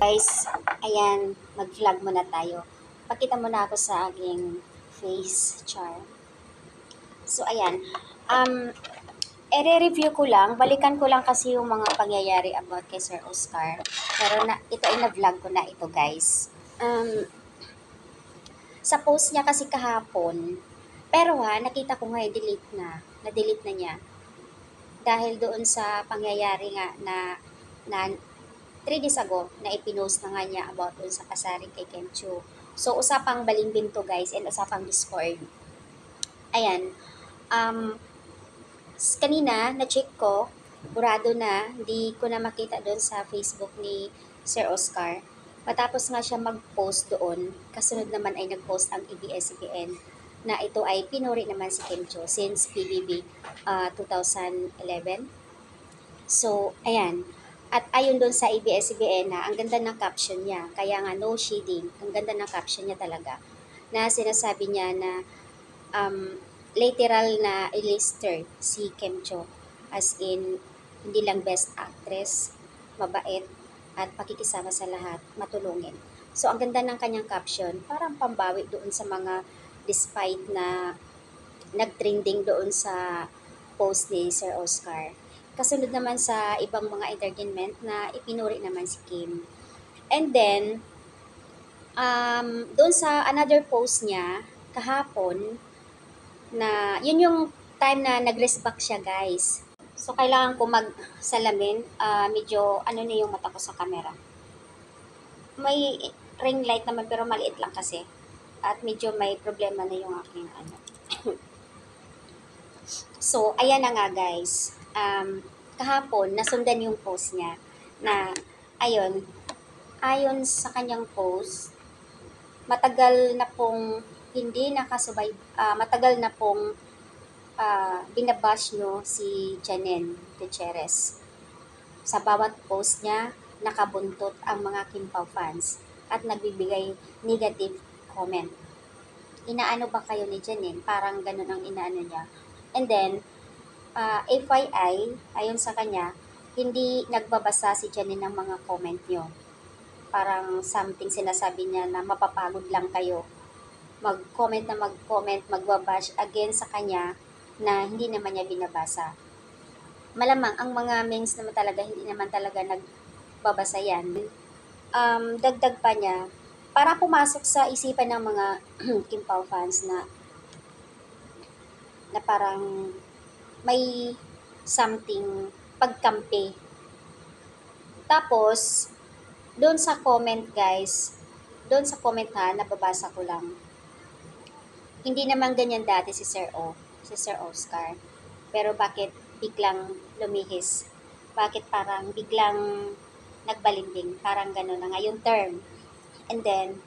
Guys, ayan, mag-vlog muna tayo. Pakita mo na ako sa aking face char. So, ayan. Um, ere-review ko lang, balikan ko lang kasi yung mga pangyayari about kay Sir Oscar. Pero ito ay na-vlog ko na ito, guys. Sa post niya kasi kahapon, pero nakita ko nga delete na. Na-delete na niya. Dahil doon sa pangyayari nga na 3 days ago na ipinost na nga niya about dun sa kasari kay Kim Chiu. So, usapang balimbing to guys and usapang Discord. Ayan. Um, Kanina, na-check ko, burado na, hindi ko na makita doon sa Facebook ni Sir Oscar. Matapos nga siya mag-post doon, kasunod naman ay nag-post ang ABS-CBN na ito ay pinuri naman si Kim Chiu since PBB 2011. So, ayan. At ayon doon sa ABS-CBN na ang ganda ng caption niya, kaya nga no shading, ang ganda ng caption niya talaga, na sinasabi niya na um, literal na ilister si Kim Cho, as in hindi lang best actress, mabait, at pakikisama sa lahat, matulungin. So ang ganda ng kanyang caption, parang pambawi doon sa mga despite na nagtrending doon sa post ni Sir Oscar. Kasunod naman sa ibang mga entertainment na ipinuri naman si Kim. And then, doon sa another post niya, kahapon, na yun yung time na nag-rest back siya, guys. So, kailangan ko mag-salamin. Medyo, ano na yung mata ko sa camera. May ring light naman, pero maliit lang kasi. At medyo may problema na yung aking ano. So, ayan na nga, guys. Kahapon, nasundan yung post niya na, ayon sa kanyang post, matagal na pong hindi nakasubay, matagal na pong binabash nyo si Janine Gutierrez. Sa bawat post niya, nakabuntot ang mga Kim Pao fans at nagbibigay negative comment. Inaano ba kayo ni Janine? Parang ganun ang inaano niya. And then, FYI, ayon sa kanya, hindi nagbabasa si Janine ng mga comment nyo. Parang something sinasabi niya na mapapagod lang kayo. Mag-comment na mag-comment, magbabash against sa kanya na hindi naman niya binabasa. Malamang ang mga memes naman talaga, hindi naman talaga nagbabasa yan. Dagdag pa niya, para pumasok sa isipan ng mga Kim Pao fans na parang may something pagkampi. Tapos, doon sa comment guys, doon sa comment nababasa ko lang. Hindi naman ganyan dati si si Sir Oscar. Pero bakit biglang lumihis? Bakit parang biglang nagbalimbing? Parang gano'n na nga yung term. And then,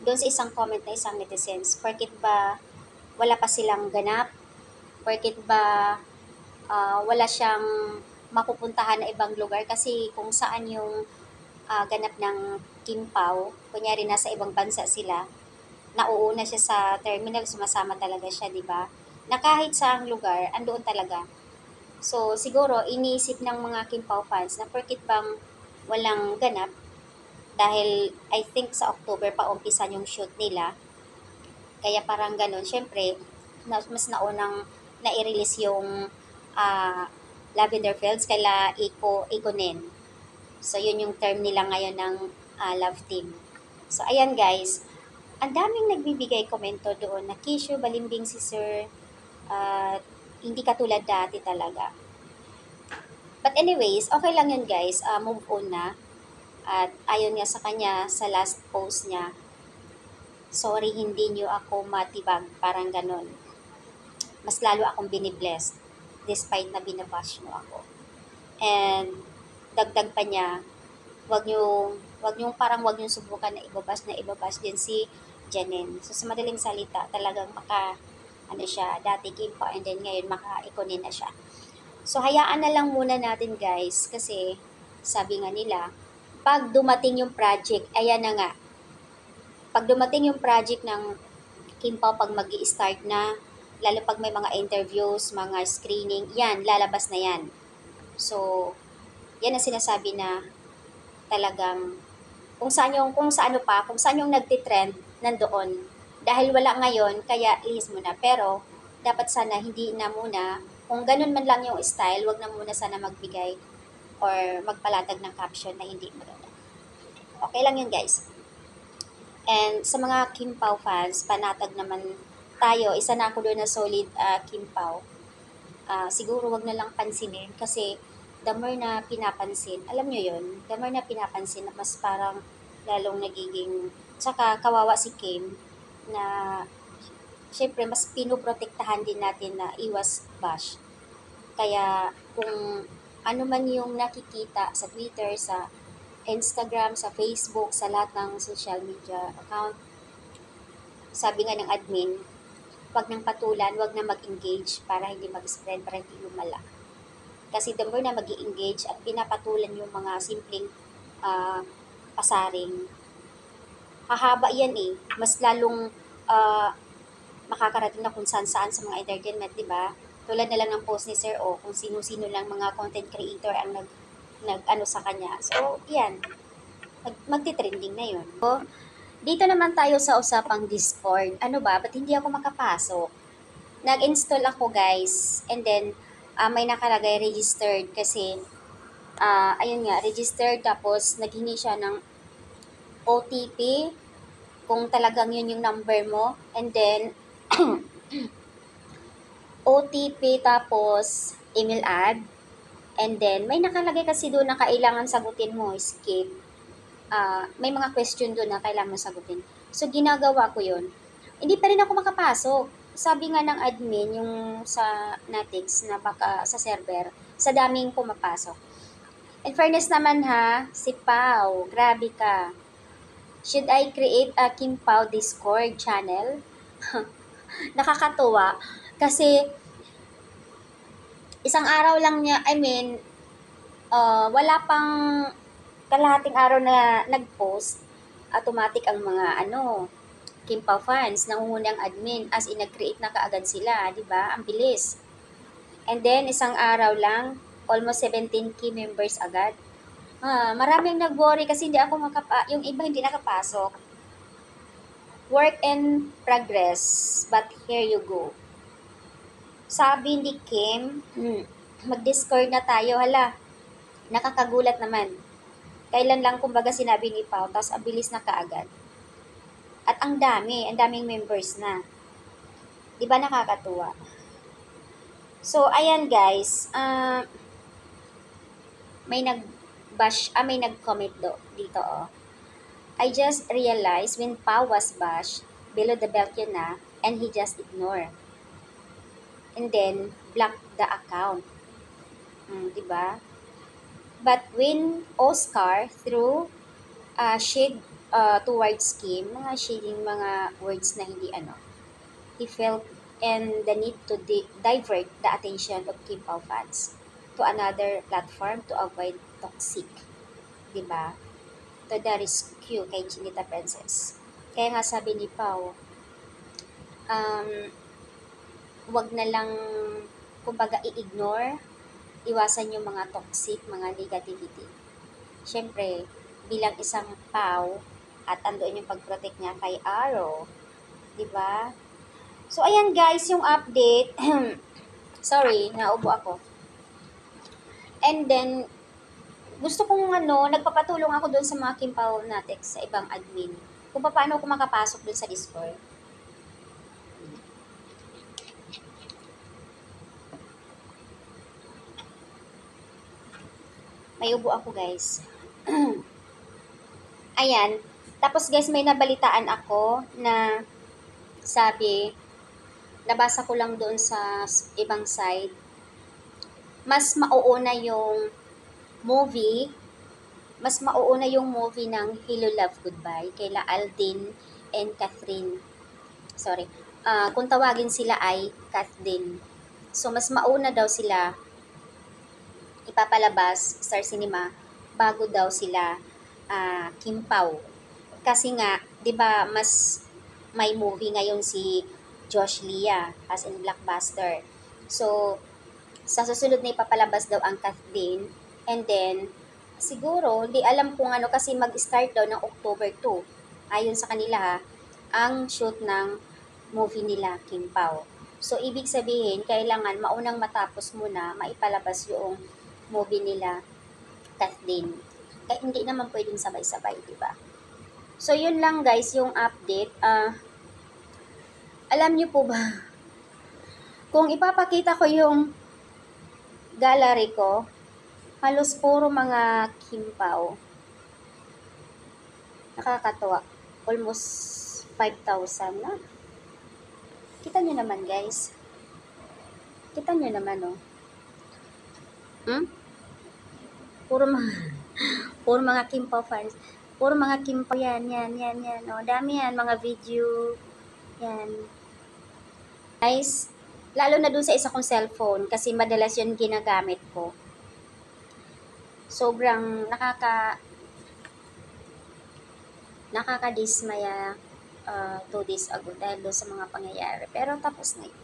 doon sa isang comment na isang netizens, porkit ba wala pa silang ganap? Porkit ba wala siyang mapupuntahan na ibang lugar? Kasi kung saan yung ganap ng Kim Pao, kunyari nasa ibang bansa sila, nauuna siya sa terminal, sumasama talaga siya, di ba? Na kahit saang lugar, andoon talaga. So, siguro, iniisip ng mga Kim Pao fans na porkit bang walang ganap, dahil I think sa October pa umpisan yung shoot nila, kaya parang ganun. Siyempre, mas naunang na-release yung Lavender Fields kaila Ikonen. So, yun yung term nila ngayon ng love team. So, ayan guys, ang daming nagbibigay komento doon na Kishu, balimbing si Sir, hindi katulad dati talaga. But anyways, okay lang yun guys, move on na. At ayon nga sa kanya, sa last post niya, sorry hindi niyo ako matibag, parang ganon. Mas lalo akong binibless, despite na binabash mo ako. And dagdag pa niya, wag wag niyo subukan na ibabash din si Janine. So sa madaling salita, talagang ano siya, dati Kim Pao and then ngayon maka-ikonin na siya. So hayaan na lang muna natin guys kasi sabi nga nila, pag dumating yung project, ayan na nga. Pag dumating yung project ng Kim Pao, pag mag-i-start na, lalo pag may mga interviews, mga screening, yan, lalabas na yan. So, yan ang sinasabi na talagang kung saan yung nagtitrend nandoon. Dahil wala ngayon, kaya lihis mo na. Pero, dapat sana hindi na muna, kung ganun man lang yung style, wag na muna sana magbigay or magpalatag ng caption na hindi maganda. Okay lang yun, guys. And sa mga Kim Pao fans, panatag naman tayo. Isa na ako doon na solid Kim Pao. Siguro wag na lang pansinin kasi the more na pinapansin, alam nyo yun, the more na pinapansin, mas parang lalong nagiging, tsaka kawawa si Kim na syempre mas pinoprotektahan din natin na iwas bash. Kaya kung ano man yung nakikita sa Twitter, sa Instagram, sa Facebook, sa lahat ng social media account, sabi nga ng admin, wag nang patulan, wag na mag-engage para hindi mag-spread, para hindi lumala. Kasi the more na mag engage at pinapatulan yung mga simpleng ah, pasaring, hahaba yan eh. Mas lalong makakarating na kung saan-saan sa mga entertainment, di ba? Tulad na lang ng post ni Sir O, kung sino-sino lang mga content creator ang nag sa kanya. So, yan. Magti-trending na yun. So, dito naman tayo sa usapang Discord. Ano ba? Ba't hindi ako makapasok? Nag-install ako, guys. And then, may nakalagay registered kasi, ayun nga, registered. Tapos, naghingi siya ng OTP kung talagang yun yung number mo. And then, OTP tapos email ad. And then, may nakalagay kasi doon na kailangan sagutin mo, skip. May mga question doon na kailangan mo sagutin. So, ginagawa ko yun. Hindi pa rin ako makapasok. Sabi nga ng admin, yung sa Natix na baka sa server, sa daming pumapasok. In fairness naman ha, si Pau, grabe ka. Should I create a Kim Pao Discord channel? Nakakatuwa. Kasi, isang araw lang niya, wala pang kalahating araw na nag-post, automatic ang mga Kim Pao fans, nangungunang admin, as in nag-create na kaagad sila, di ba? Ang bilis. And then, isang araw lang, almost 17K members agad. Maraming nag-worry kasi hindi ako yung iba hindi nakapasok. Work in progress, but here you go. Sabi ni Kim, mag-Discord na tayo, hala. Nakakagulat naman. Kailan lang kumbaga sinabi ni Pao, tapos ang bilis na kaagad. At ang daming members na. Di ba nakakatuwa? So, ayan guys, may nag-comment dito I just realized when Pao was bashed, below the belt yun na, and he just ignore. And then, block the account. Diba? But when Oscar threw shade towards Kim, mga shading mga words na hindi he felt and the need to divert the attention of Kim Pao fans to another platform to avoid toxic. Diba? To the rescue kay Chinita Princess. Kaya nga sabi ni Pao, wag na lang, kumbaga, i-ignore, iwasan yung mga toxic, mga negativity. Siyempre, bilang isang Pao, at andoon yung pag-protect niya kay Aro. Diba? So, ayan guys, yung update. Sorry, naubo ako. And then, gusto kong nagpapatulong ako doon sa mga Kim Pao Natex sa ibang admin. Kung paano ako makapasok doon sa Discord. May ubo ako guys. Ayan. Tapos guys, may nabalitaan ako na sabi, nabasa ko lang doon sa ibang site, mas mauuna yung movie ng Hello Love Goodbye kaila Aldin and Catherine. Sorry. Kung tawagin sila ay Catherine. So, mas mauna daw sila ipapalabas Star Cinema bago daw sila Kim Pao. Kasi nga, 'di ba, mas may movie ngayon si Josh Lia as in Blockbuster. So, sa susunod na ipapalabas daw ang Catherine, and then siguro, hindi alam kung ano kasi mag-start daw ng October 2. Ayon sa kanila ha, ang shoot ng movie nila, Kim Pao. So, ibig sabihin, kailangan maunang matapos muna, maipalabas yung movie nila, Kathleen. Kaya hindi naman pwedeng sabay-sabay, di ba? So, yun lang guys, yung update. Alam niyo po ba, kung ipapakita ko yung gallery ko, halos puro mga kimpaw. Nakakatuwa. Almost 5,000 na. Kita nyo naman guys. Kita nyo naman oh. Puro mga, puro mga kimpaw fans. Puro mga kimpaw yan. Oh, dami yan. Mga video. Yan. Guys, lalo na dun sa isa kong cellphone kasi madalas yun ginagamit ko. Sobrang nakakadismaya 2 days ago dahil doon sa mga pangyayari. Pero tapos na yun.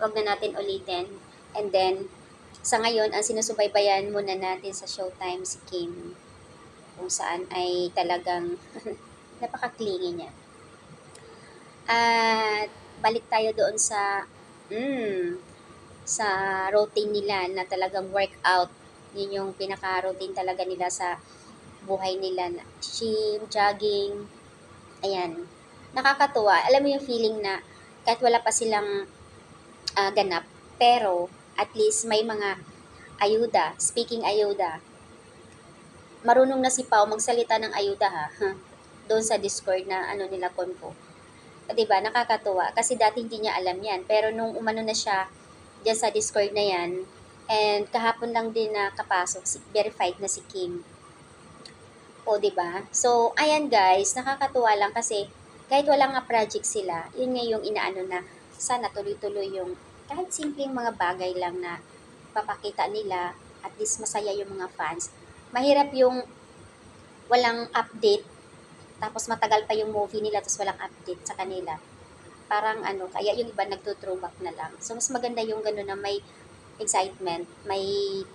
Huwag na natin ulitin. And then, sa ngayon, ang sinusubaybayan muna natin sa Showtime si Kim. Kung saan ay talagang napaka-clingy niya. At balik tayo doon sa routine nila na talagang workout. Yun yung pinaka-routine talaga nila sa buhay nila. Gym, jogging, ayan. Nakakatuwa. Alam mo yung feeling na kahit wala pa silang ganap, pero at least may mga ayuda. Speaking ayuda, marunong na si Pao magsalita ng ayuda ha. Doon sa Discord na ano nila konpo. 'Di ba? Nakakatuwa kasi dati hindi niya alam 'yan. Pero nung umano na siya diyan sa Discord na 'yan, and kahapon lang din na kapasok, verified na si Kim. O 'di ba? So, ayan guys, nakakatuwa lang kasi kahit wala nga project sila, yun nga yung inaano na sana tuloy-tuloy yung kahit simpleng mga bagay lang na papakita nila, at least masaya yung mga fans. Mahirap yung walang update, tapos matagal pa yung movie nila, tapos walang update sa kanila. Parang ano, kaya yung iba nagto-throwback na lang. So, mas maganda yung gano'n na may excitement, may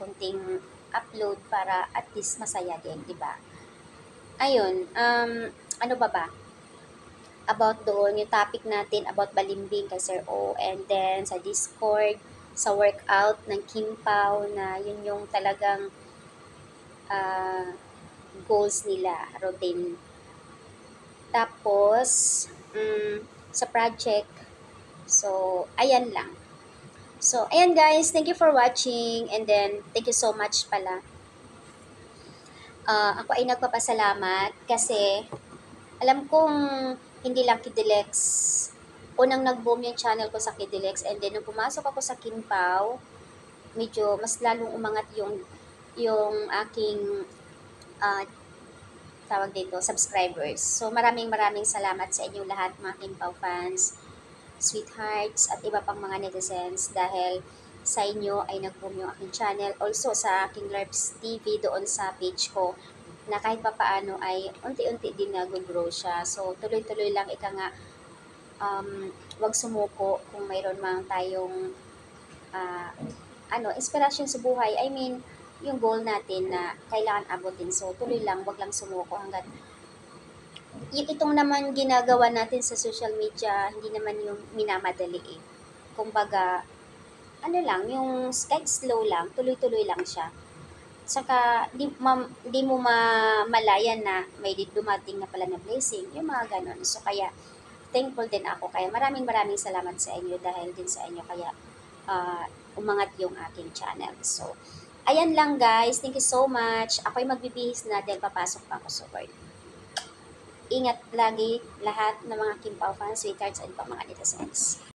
kunting upload para at least masaya din, di ba? Ayun, ano ba? About doon, yung topic natin about balimbing kay Sir O, and then sa Discord, sa workout ng Kim Pao na yun yung talagang goals nila, routine. Tapos, sa project, so, ayan lang. So, ayan guys, thank you for watching, and then, thank you so much pala. Ako ay nagpapasalamat kasi alam kong hindi lang Kidilex. Unang nag-boom yung channel ko sa Kidilex, and then nung pumasok ako sa Kim Pao, medyo mas lalong umangat yung aking tawag dito, subscribers. So maraming salamat sa inyong lahat mga Kim Pao fans, sweethearts, at iba pang mga netizens dahil sa inyo ay nag-boom yung aking channel. Also sa aking Larbs TV doon sa page ko na kahit pa paano ay unti-unti din nag-grow siya. So, tuloy-tuloy lang, ika nga, wag sumuko kung mayroon mang tayong inspirasyon sa buhay. I mean, yung goal natin na kailangan abutin. So, tuloy lang, wag lang sumuko hanggat itong naman ginagawa natin sa social media, hindi naman yung minamadali eh. Kumbaga, ano lang, yung kahit slow lang, tuloy-tuloy lang siya. Saka, di mo mamalayan na may dumating na pala na blessing, yung mga ganon. So, kaya, thankful din ako. Kaya, maraming salamat sa inyo dahil din sa inyo. Kaya, umangat yung aking channel. So, ayan lang guys. Thank you so much. Ako'y magbibihis na dahil papasok pa ako sa work. Ingat lagi lahat ng mga Kim Pao fans, sweethearts, and pang mga netizens.